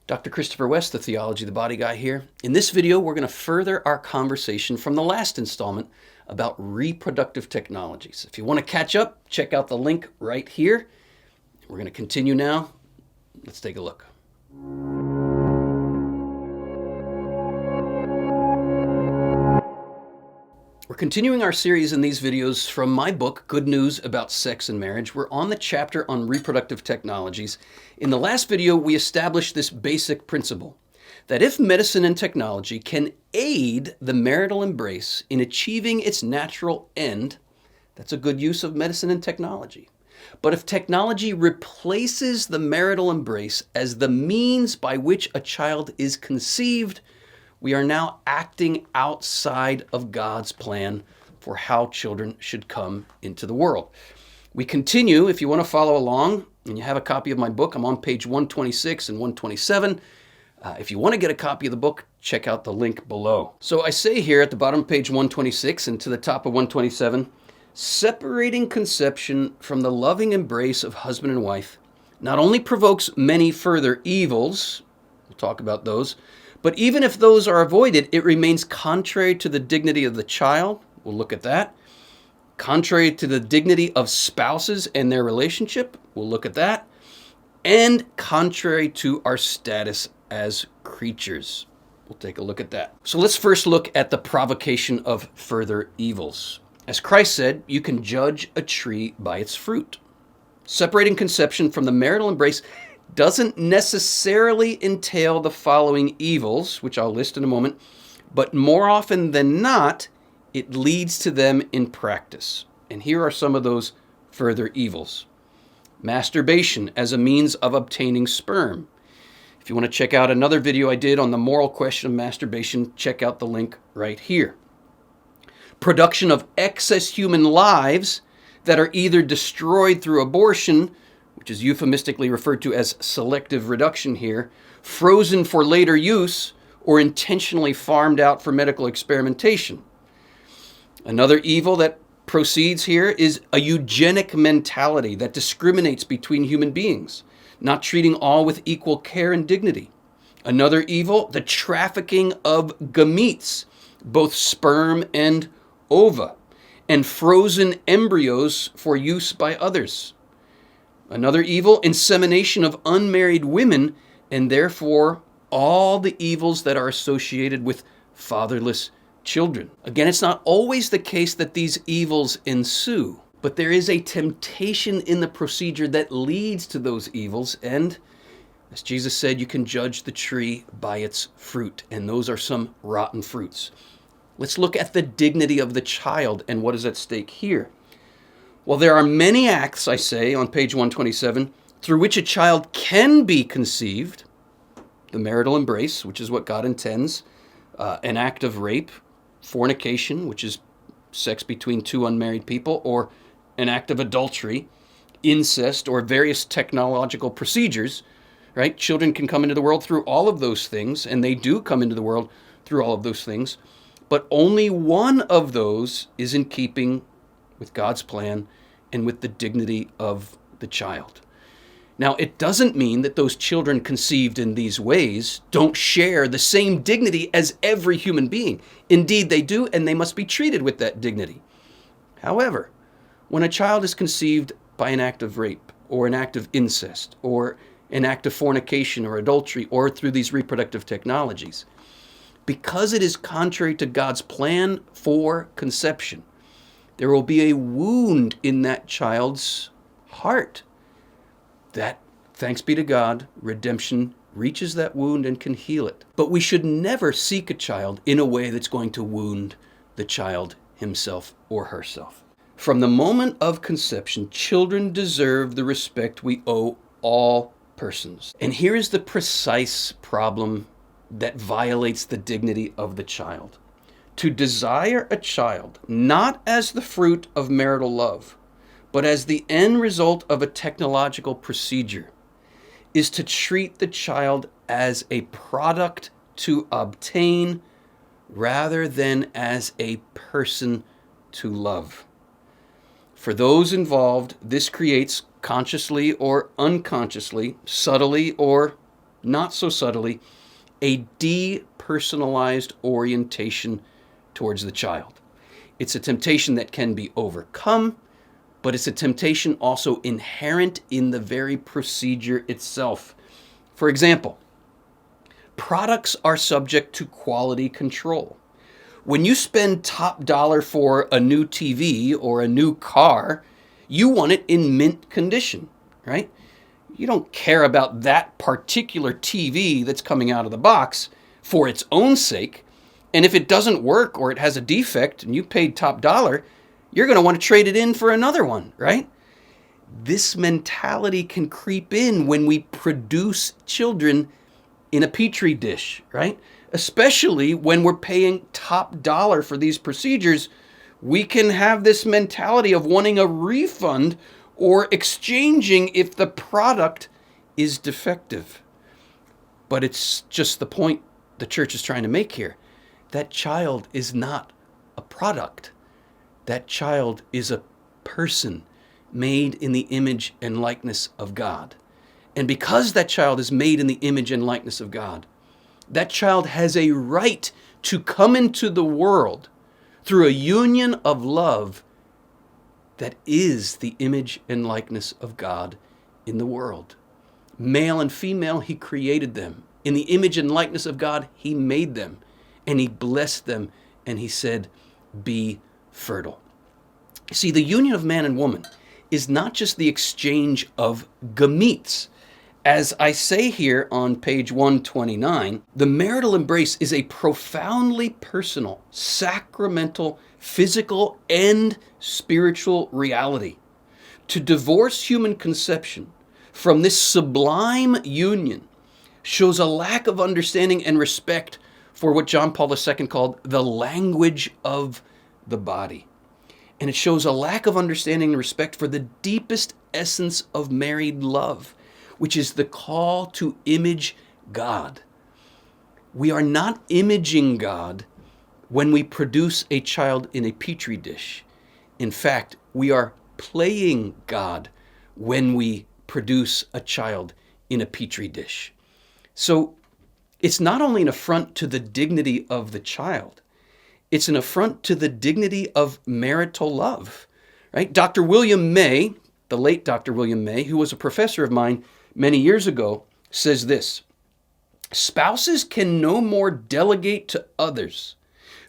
Dr. Christopher West, the Theology, the Body Guy here. In this video, we're going to further our conversation from the last installment about reproductive technologies. If you want to catch up, check out the link right here. We're going to continue now. Let's take a look. We're continuing our series in these videos from my book, Good News About Sex and Marriage. We're on the chapter on reproductive technologies. In the last video, we established this basic principle, that if medicine and technology can aid the marital embrace in achieving its natural end, that's a good use of medicine and technology. But if technology replaces the marital embrace as the means by which a child is conceived, we are now acting outside of God's plan for how children should come into the world. We continue, if you want to follow along, and you have a copy of my book, I'm on page 126 and 127. If you want to get a copy of the book, check out the link below. So I say here at the bottom of page 126 and to the top of 127, separating conception from the loving embrace of husband and wife not only provokes many further evils, we'll talk about those, but even if those are avoided, it remains contrary to the dignity of the child. We'll look at that. Contrary to the dignity of spouses and their relationship. We'll look at that. And contrary to our status as creatures. We'll take a look at that. So let's first look at the provocation of further evils. As Christ said, you can judge a tree by its fruit. Separating conception from the marital embrace doesn't necessarily entail the following evils, which I'll list in a moment, but more often than not, it leads to them in practice. And here are some of those further evils. Masturbation as a means of obtaining sperm. If you want to check out another video I did on the moral question of masturbation, check out the link right here. Production of excess human lives that are either destroyed through abortion, which is euphemistically referred to as selective reduction here, frozen for later use, or intentionally farmed out for medical experimentation. Another evil that proceeds here is a eugenic mentality that discriminates between human beings, not treating all with equal care and dignity. Another evil, the trafficking of gametes, both sperm and ova, and frozen embryos for use by others. Another evil, insemination of unmarried women, and therefore all the evils that are associated with fatherless children. Again, it's not always the case that these evils ensue, but there is a temptation in the procedure that leads to those evils, and as Jesus said, you can judge the tree by its fruit, and those are some rotten fruits. Let's look at the dignity of the child and what is at stake here. Well, there are many acts, I say, on page 127, through which a child can be conceived. The marital embrace, which is what God intends, an act of rape, fornication, which is sex between two unmarried people, or an act of adultery, incest, or various technological procedures, right? Children can come into the world through all of those things, and they do come into the world through all of those things, but only one of those is in keeping with God's plan and with the dignity of the child. Now, it doesn't mean that those children conceived in these ways don't share the same dignity as every human being. Indeed, they do, and they must be treated with that dignity. However, when a child is conceived by an act of rape, or an act of incest, or an act of fornication or adultery, or through these reproductive technologies, because it is contrary to God's plan for conception, there will be a wound in that child's heart. That, thanks be to God, redemption reaches that wound and can heal it. But we should never seek a child in a way that's going to wound the child himself or herself. From the moment of conception, children deserve the respect we owe all persons. And here is the precise problem that violates the dignity of the child. To desire a child not as the fruit of marital love, but as the end result of a technological procedure, is to treat the child as a product to obtain rather than as a person to love. For those involved, this creates consciously or unconsciously, subtly or not so subtly, a depersonalized orientation towards the child. It's a temptation that can be overcome, but it's a temptation also inherent in the very procedure itself. For example, products are subject to quality control. When you spend top dollar for a new TV or a new car, you want it in mint condition, right? You don't care about that particular TV that's coming out of the box for its own sake. And if it doesn't work or it has a defect and you paid top dollar, you're going to want to trade it in for another one, right? This mentality can creep in when we produce children in a petri dish, right? Especially when we're paying top dollar for these procedures, we can have this mentality of wanting a refund or exchanging if the product is defective. But it's just the point the church is trying to make here. That child is not a product. That child is a person made in the image and likeness of God. And because that child is made in the image and likeness of God, that child has a right to come into the world through a union of love that is the image and likeness of God in the world. Male and female, he created them. In the image and likeness of God, he made them. And he blessed them. And he said, be fertile. See, the union of man and woman is not just the exchange of gametes. As I say here on page 129, the marital embrace is a profoundly personal, sacramental, physical, and spiritual reality. To divorce human conception from this sublime union shows a lack of understanding and respect for what John Paul II called the language of the body. And it shows a lack of understanding and respect for the deepest essence of married love, which is the call to image God. We are not imaging God when we produce a child in a petri dish. In fact, we are playing God when we produce a child in a petri dish. So it's not only an affront to the dignity of the child, it's an affront to the dignity of marital love, right? Dr. William May, the late Dr. William May, who was a professor of mine many years ago, says this: spouses can no more delegate to others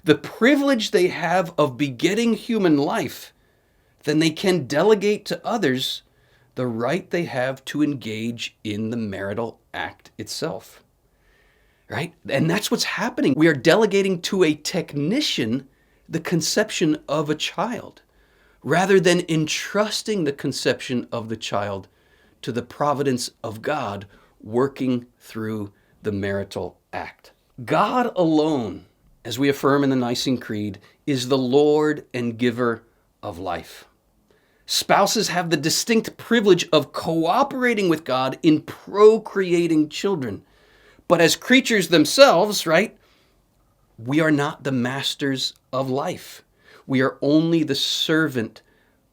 the privilege they have of begetting human life than they can delegate to others the right they have to engage in the marital act itself. Right? And that's what's happening. We are delegating to a technician the conception of a child, rather than entrusting the conception of the child to the providence of God working through the marital act. God alone, as we affirm in the Nicene Creed, is the Lord and giver of life. Spouses have the distinct privilege of cooperating with God in procreating children. But as creatures themselves, right, we are not the masters of life. We are only the servant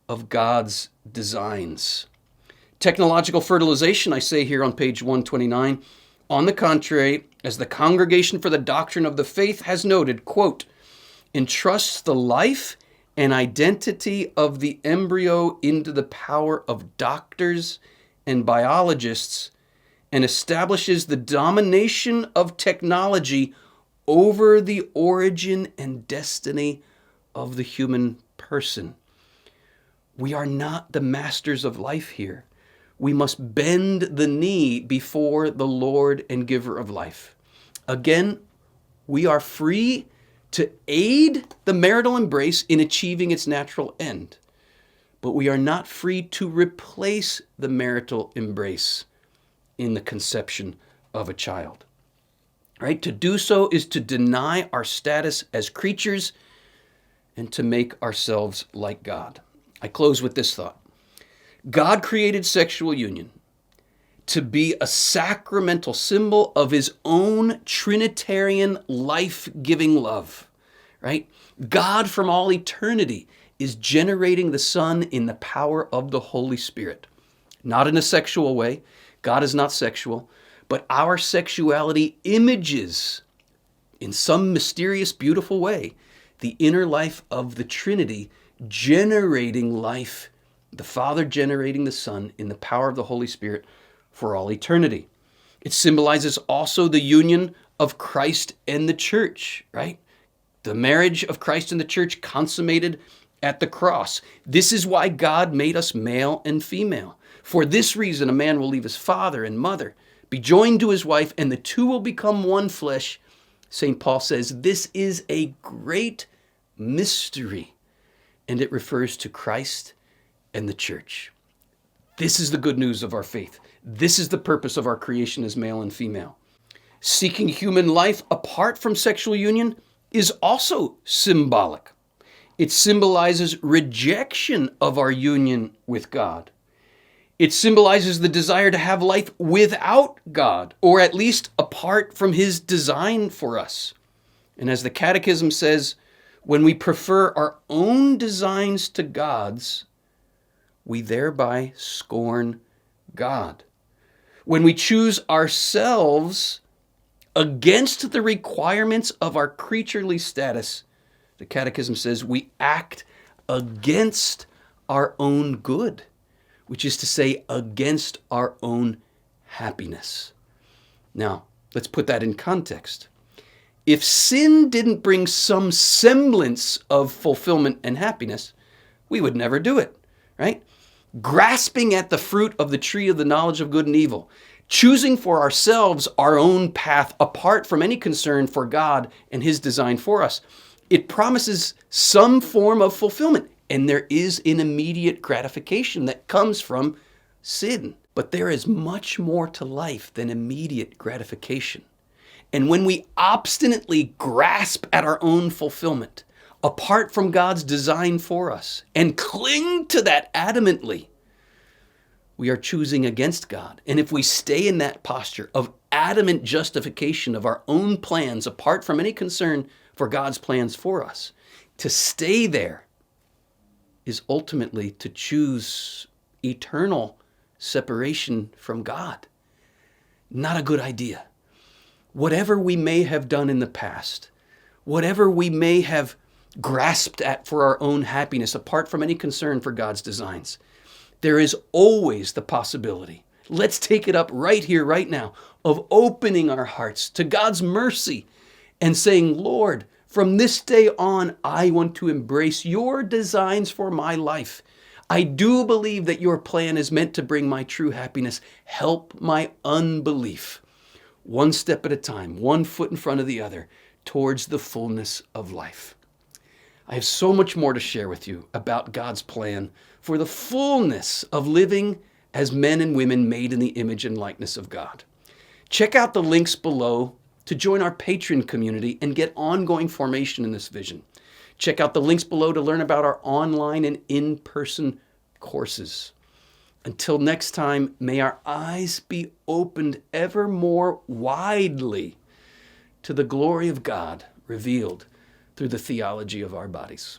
of God's designs. Technological fertilization, I say here on page 129, on the contrary, as the Congregation for the Doctrine of the Faith has noted, quote, entrusts the life and identity of the embryo into the power of doctors and biologists, and establishes the domination of technology over the origin and destiny of the human person. We are not the masters of life here. We must bend the knee before the Lord and giver of life. Again, we are free to aid the marital embrace in achieving its natural end, but we are not free to replace the marital embrace in the conception of a child. Right? To do so is to deny our status as creatures and to make ourselves like God. I close with this thought. God created sexual union to be a sacramental symbol of his own Trinitarian life-giving love, right? God from all eternity is generating the Son in the power of the Holy Spirit, not in a sexual way. God is not sexual, but our sexuality images, in some mysterious, beautiful way, the inner life of the Trinity, generating life, the Father generating the Son in the power of the Holy Spirit for all eternity. It symbolizes also the union of Christ and the church, right? The marriage of Christ and the church consummated at the cross. This is why God made us male and female. For this reason, a man will leave his father and mother, be joined to his wife, and the two will become one flesh. St. Paul says this is a great mystery, and it refers to Christ and the church. This is the good news of our faith. This is the purpose of our creation as male and female. Seeking human life apart from sexual union is also symbolic. It symbolizes rejection of our union with God. It symbolizes the desire to have life without God, or at least apart from His design for us. And as the Catechism says, when we prefer our own designs to God's, we thereby scorn God. When we choose ourselves against the requirements of our creaturely status, the Catechism says we act against our own good, which is to say, against our own happiness. Now, let's put that in context. If sin didn't bring some semblance of fulfillment and happiness, we would never do it, right? Grasping at the fruit of the tree of the knowledge of good and evil, choosing for ourselves our own path apart from any concern for God and His design for us, it promises some form of fulfillment. And there is an immediate gratification that comes from sin. But there is much more to life than immediate gratification. And when we obstinately grasp at our own fulfillment, apart from God's design for us, and cling to that adamantly, we are choosing against God. And if we stay in that posture of adamant justification of our own plans, apart from any concern for God's plans for us, to stay there is ultimately to choose eternal separation from God. Not a good idea. Whatever we may have done in the past, whatever we may have grasped at for our own happiness, apart from any concern for God's designs, there is always the possibility, let's take it up right here, right now, of opening our hearts to God's mercy and saying, Lord, from this day on, I want to embrace your designs for my life. I do believe that your plan is meant to bring my true happiness. Help my unbelief. One step at a time, one foot in front of the other, towards the fullness of life. I have so much more to share with you about God's plan for the fullness of living as men and women made in the image and likeness of God. Check out the links below to join our Patreon community and get ongoing formation in this vision. Check out the links below to learn about our online and in-person courses. Until next time, may our eyes be opened ever more widely to the glory of God revealed through the theology of our bodies.